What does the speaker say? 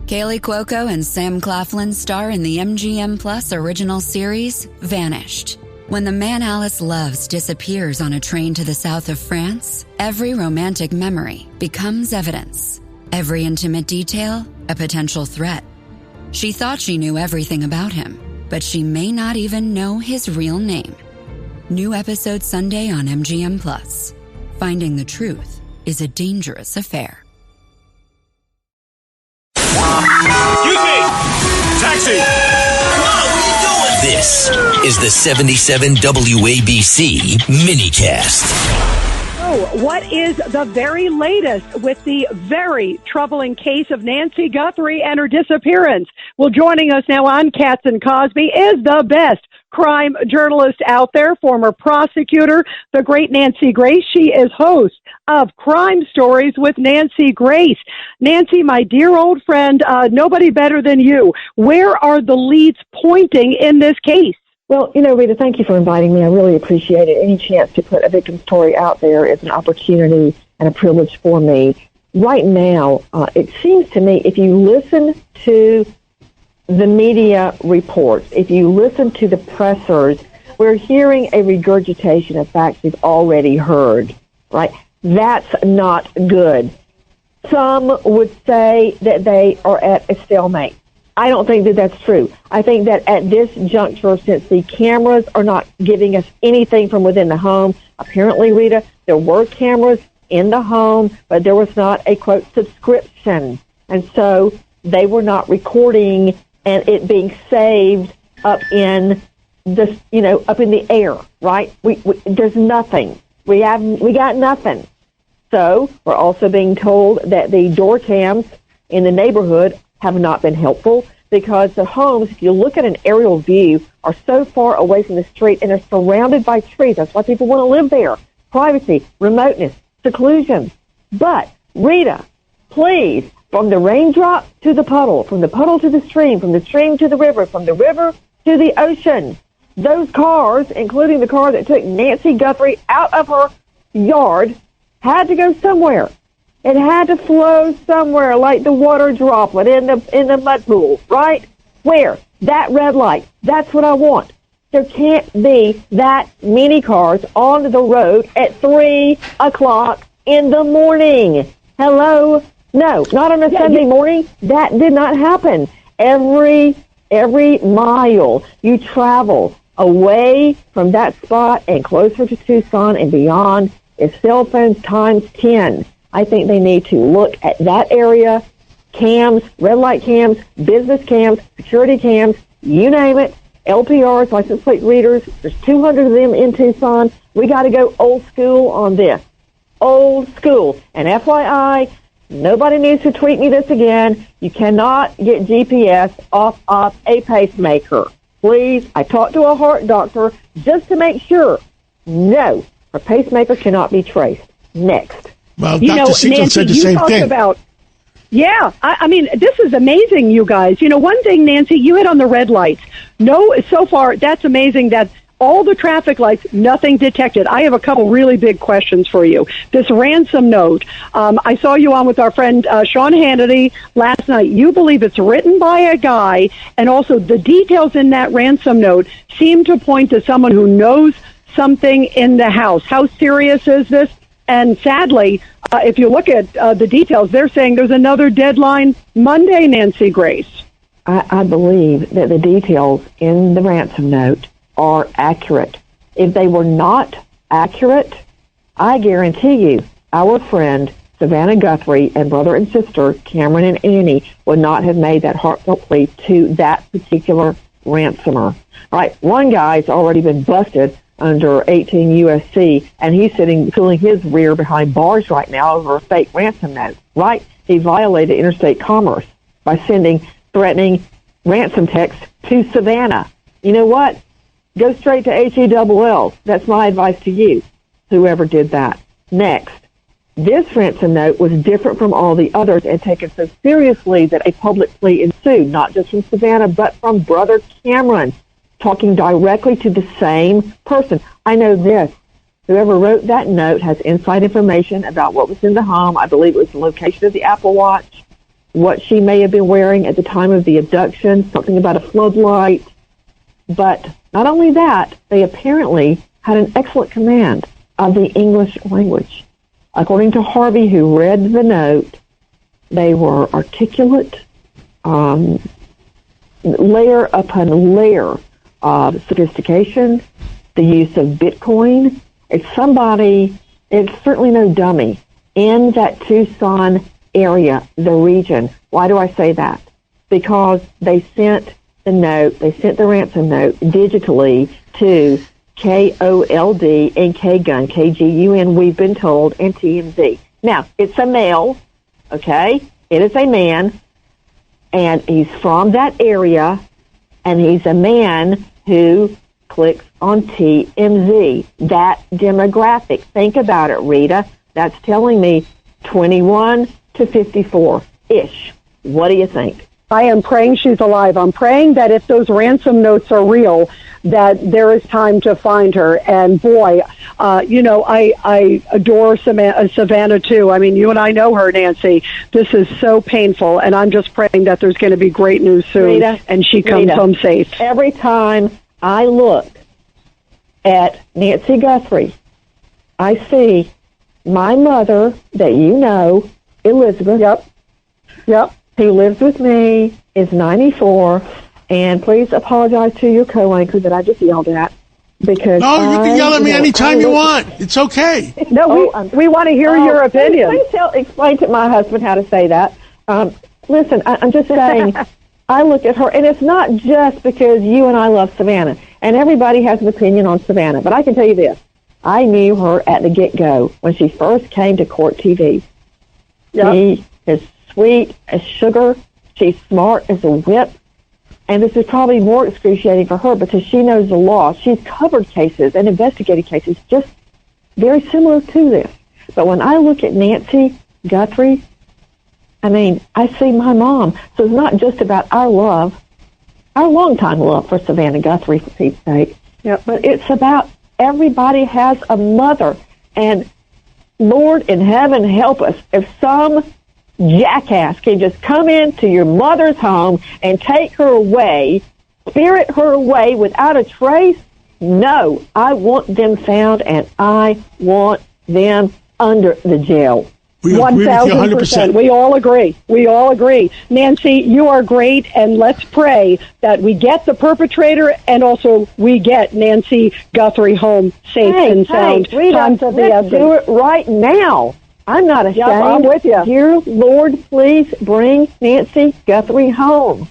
Kaylee Cuoco and Sam Claflin star in the MGM Plus original series, Vanished. When the man Alice loves disappears on a train to the south of France, every romantic memory becomes evidence. Every intimate detail, a potential threat. She thought she knew everything about him, but she may not even know his real name. New episode Sunday on MGM Plus. Finding the truth is a dangerous affair. Excuse me! Taxi! Come on, what are you doing? This is the 77 WABC minicast. Oh, what is the very latest with the very troubling case of Nancy Guthrie and her disappearance? Well, joining us now on Cats and Cosby is the best crime journalist out there, former prosecutor, the great Nancy Grace. She is host of Crime Stories with Nancy Grace. Nancy, my dear old friend, nobody better than you. Where are the leads pointing in this case? Well, Rita, thank you for inviting me. I really appreciate it. Any chance to put a victim story out there is an opportunity and a privilege for me. Right now, it seems to me, if you listen to the media reports, if you listen to the pressers, we're hearing a regurgitation of facts we've already heard, right? That's not good. Some would say that they are at a stalemate. I don't think that that's true. I think that at this juncture, since the cameras are not giving us anything from within the home, apparently, Rita, there were cameras in the home, but there was not a, quote, subscription. And so they were not recording and it being saved up in the, up in the air, right? There's nothing. We got nothing. So we're also being told that the door cams in the neighborhood have not been helpful because the homes, if you look at an aerial view, are so far away from the street and they're surrounded by trees. That's why people want to live there. Privacy, remoteness, seclusion. But, Rita, please, from the raindrop to the puddle, from the puddle to the stream to the river, from the river to the ocean, those cars, including the car that took Nancy Guthrie out of her yard, had to go somewhere. It had to flow somewhere, like the water droplet in the mud pool, right? Where? That red light. That's what I want. There can't be that many cars on the road at 3 o'clock in the morning. Hello? No, not on a Sunday morning. That did not happen. Every mile you travel away from that spot and closer to Tucson and beyond is cell phones times 10. I think they need to look at that area, cams, red light cams, business cams, security cams, you name it, LPRs, license plate readers. There's 200 of them in Tucson. We got to go old school on this. Old school. And FYI, nobody needs to tweet me this again. You cannot get GPS off of a pacemaker. Please, I talked to a heart doctor just to make sure. No, a pacemaker cannot be traced. Next. Well, Dr. Siegel Nancy, said the same thing. I mean, this is amazing, you guys. One thing, Nancy, you hit on the red lights. No, so far, that's amazing that all the traffic lights, nothing detected. I have a couple really big questions for you. This ransom note, I saw you on with our friend Sean Hannity last night. You believe it's written by a guy, and also the details in that ransom note seem to point to someone who knows something in the house. How serious is this? And sadly, if you look at the details, they're saying there's another deadline Monday, Nancy Grace. I believe that the details in the ransom note are accurate. If they were not accurate, I guarantee you our friend Savannah Guthrie and brother and sister Cameron and Annie would not have made that heartfelt plea to that particular ransomer. All right, one guy's already been busted under 18 USC, and he's cooling his rear behind bars right now over a fake ransom note, right? He violated interstate commerce by sending threatening ransom texts to Savannah. You know what? Go straight to HELL. That's my advice to you, whoever did that. Next, this ransom note was different from all the others and taken so seriously that a public plea ensued, not just from Savannah, but from brother Cameron, talking directly to the same person. I know this. Whoever wrote that note has inside information about what was in the home. I believe it was the location of the Apple Watch. what she may have been wearing at the time of the abduction, something about a floodlight. But not only that, they apparently had an excellent command of the English language. According to Harvey, who read the note, they were articulate, layer upon layer of sophistication, the use of Bitcoin. It's certainly no dummy in that Tucson area, the region. Why do I say that? Because they sent the ransom note digitally to KOLD and KGUN, KGUN, we've been told, and TMZ. Now, it's a male, okay? It is a man, and he's from that area, and he's a man who clicks on TMZ. That demographic. Think about it, Rita. That's telling me 21 to 54-ish. What do you think? I am praying she's alive. I'm praying that if those ransom notes are real, that there is time to find her. And boy, I adore Savannah too. I mean, you and I know her, Nancy. This is so painful, and I'm just praying that there's going to be great news soon, Rita, and she comes home safe. Every time I look at Nancy Guthrie, I see my mother that you know, Elizabeth. Yep. Who lives with me, is 94, and please apologize to your co-anchor that I just yelled at. Because no, you can yell at me anytime you want. It's okay. No, we want to hear your opinion. Please explain to my husband how to say that. Listen, I'm just saying, I look at her, and it's not just because you and I love Savannah, and everybody has an opinion on Savannah, but I can tell you this. I knew her at the get-go when she first came to Court TV. Yep. She is sweet as sugar. She's smart as a whip. And this is probably more excruciating for her because she knows the law. She's covered cases and investigated cases just very similar to this. But when I look at Nancy Guthrie, I mean, I see my mom. So it's not just about our love, our longtime love for Savannah Guthrie, for Pete's sake. Yep. But it's about everybody has a mother. And Lord in heaven help us if some jackass can just come into your mother's home and take her away, spirit her away without a trace. No, I want them found, and I want them under the jail. We agree with you 100%. We all agree. We all agree. Nancy, you are great, and let's pray that we get the perpetrator and also we get Nancy Guthrie home safe and sound. Let's do it right now. I'm not ashamed. Yep, I'm with you. Dear Lord, please bring Nancy Guthrie home.